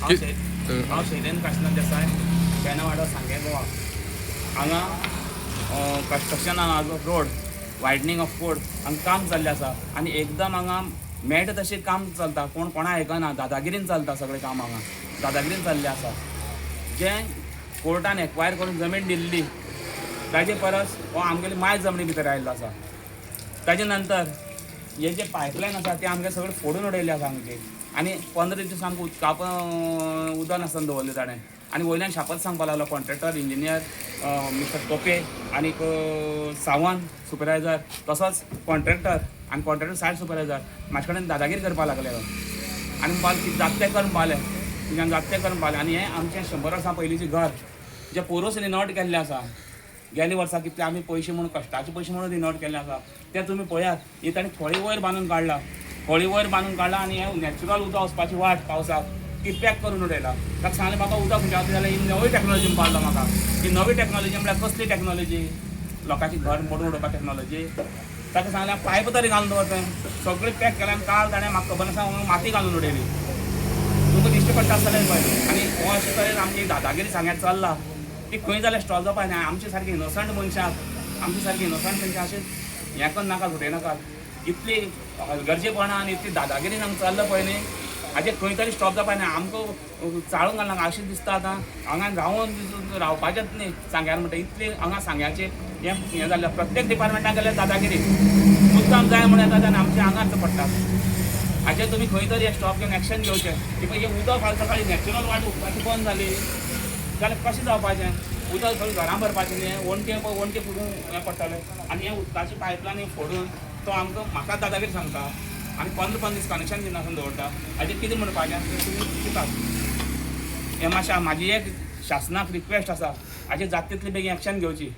हांव शैलेंद्र काशीनाथ देसाय पेना वाडो सांगे गोवा हांगा कन्स्ट्रक्शन रोड वायडनींग ऑफ रोड हांगा काम जाल्लें आसा आनी एकदम हांगा मेळटा तशें काम चलता कोणा आयकना दादागिरीन चलता सगळें काम हांगा दादागिरीन जाल्लें आसा जें कोर्टान एक्वायर करून जमीन दिल्ली ताजे परस हो आमगेली माय जमनी भितर आयिल्लो आसा ताजे नंतर हे जे पायपलायन आसा ते आमगे सगळे फोडून उडयले आसा आमगे आनी 15 दीस आमकां उदकाप उदक नासतना दवरलें ताणें आनी वयल्यान शापत सांगपा लागलो कॉन्ट्रॅक्टर इंजिनियर मिस्टर टोपे आनी सावंत सुपरवायझर तसोच कॉन्ट्रॅक्टर आनी कॉन्ट्रॅक्टर सायट सुपरवायझर म्हाजे कडेन दादागिरी करपा लागले आनी बाल जात्ते करून पावले तिच्यान जात्ते करून पावले आनी हें आमचें 100 वर्सां पयलींचें घर जें पोरूस रिनोवेट केल्लें आसा गेल्या वर्सा कितले आमी पयशे म्हणून कश्टाचे पयशे म्हणून रिनोवेट केल्ले आसा ते तुमी पळयात हे ताणें खोळी वयर बांदून काडला आनी हें नॅचरल उदक वचपाची वाट पावसाक ती पॅक करून उडयला ताका सांगलें म्हाका उदक खंयचे वता जाल्यार ही नवी टॅक्नॉलॉजी पावलो म्हाका ही नवी टॅक्नॉलॉजी म्हळ्यार कसली टॅक्नॉलॉजी लोकांची घर मोडून उडोवपा टॅक्नॉलॉजी ताका सांगलें पायप तरी घालून दवरता सगळें पॅक केलें आनी काल ताणें म्हाका खबर आसा माती घालून उडयली तुमकां दिश्टी पडटा आसतलें पळय आनी हो अशें तरेन आमची दादागिरी सांग्यात चल्ला ती खंय जाल्यार स्टॉल जावपा ना आमचे सारके इनोसंट मनशाक आमचे सारके इनोसंट मनशां अशें हें करून नाका घुटयनाकात इतली गरजेपणां आनी इतली दादागिरीन हांगा चल्ला पळय न्ही हाजेर खंय तरी स्टॉप जावपा ना आमकां चाळून घालनाका अशें दिसता आतां हांगा रावपाचेंच न्ही सांग्यार म्हणटा इतली हांगा सांग्याचें हें जाल्लें प्रत्येक डिपार्टमेंटाक गेल्यार दादागिरी मुद्दाम जाय म्हणून येता आनी आमच्या आंगार पडटा हाजेर तुमी खंय तरी स्टॉप घेवन एक्शन घेवचें किंवा हें उदक फाल सकाळी नॅचरल वाट उदकाची बंद जाली जाल्यार कशें जावपाचें उदक सगळें घरां भरपाचें न्ही वणटे फुडून हें पडटलें आनी हें उदकाची पायपलायन फोडून तो आमकां म्हाका दादागिरी सांगता आनी 15 दीस कनेक्शन दिना दवरता हाजेर कितें म्हणपाचें तें तुमी चिंतात हें मातशें म्हाजी एक शासनाक रिक्वेस्ट आसा हाजेर जाता तितली बेगीन एक्शन घेवची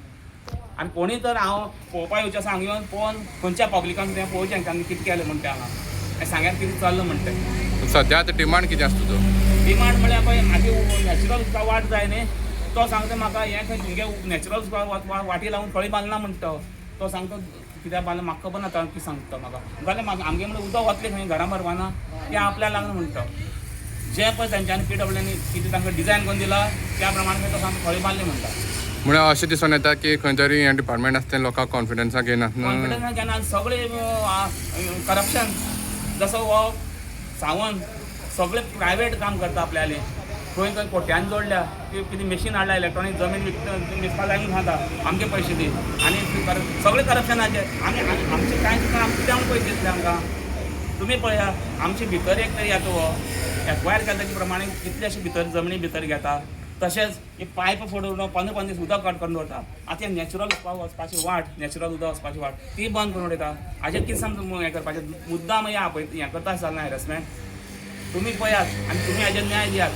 आनी कोणी तर हांव पळोवपा येवचें आसा हांगा येवन पळोवन खंयच्या पब्लिकान तें पळोवचें तांणी कितें केलें म्हणटा हांगा हें सांग्यार कितें चल्लां म्हणटा सध्या आतां डिमांड कितें आसता तुजो डिमांड म्हळ्यार पळय म्हाजी नॅचरल उदका वाट जाय न्ही तो सांगता म्हाका हें खंय तुमगे नॅचरल उदका वाटी लावन खळी बांदला म्हणटा तो सांगता कित्याक बांदला म्हाका खबर ना तो कितें सांगता म्हाका जाल्यार म्हाका आमगे म्हणल्यार उदक वतलें खंय घरां भरपाना तें आपल्याक लागना म्हणटा जें पळय तेंच्यांनी PWनी कितें तांकां डिजायन करून दिला त्या प्रमाणे तो सांगता खळी बांदली म्हणटा म्हळ्यार अशें दिसून येता की खंय तरी हें डिपार्टमेंट आसता तें लोकांक कॉन्फिडन्साक येना कॉन्फिडन्स घेना सगळें करप्शन जसो हो सावंत सगळे प्रायवेट काम करता आपल्याले खंय खंय कोट्यान जोडल्या कितें मशीन हाडला इलेक्ट्रॉनीक जमीन विकता जाय म्हणून खाता आमगे पयशे दी आनी सगळे करप्शनाचे आमी आमचे कांय सुद्दां आमचे कित्याक पयशे दितले आमकां तुमी पळया आमचे भितर एक तरी येता हो एक्वायर केल्या ताचे प्रमाणे कितले अशे भितर जमनी भितर घेता तशेंच हे पायप फोडून 15 दीस उदक कट करून दवरता आतां नॅचरल वचपाची वाट नॅचरल उदक वचपाची वाट ती बंद करून उडयता हाजेर कितें सांग हें करपाचें मुद्दाम हें करता आसतना हॅरेसमेंट तुमी पळयात आनी तुमी हाजेर न्याय दियात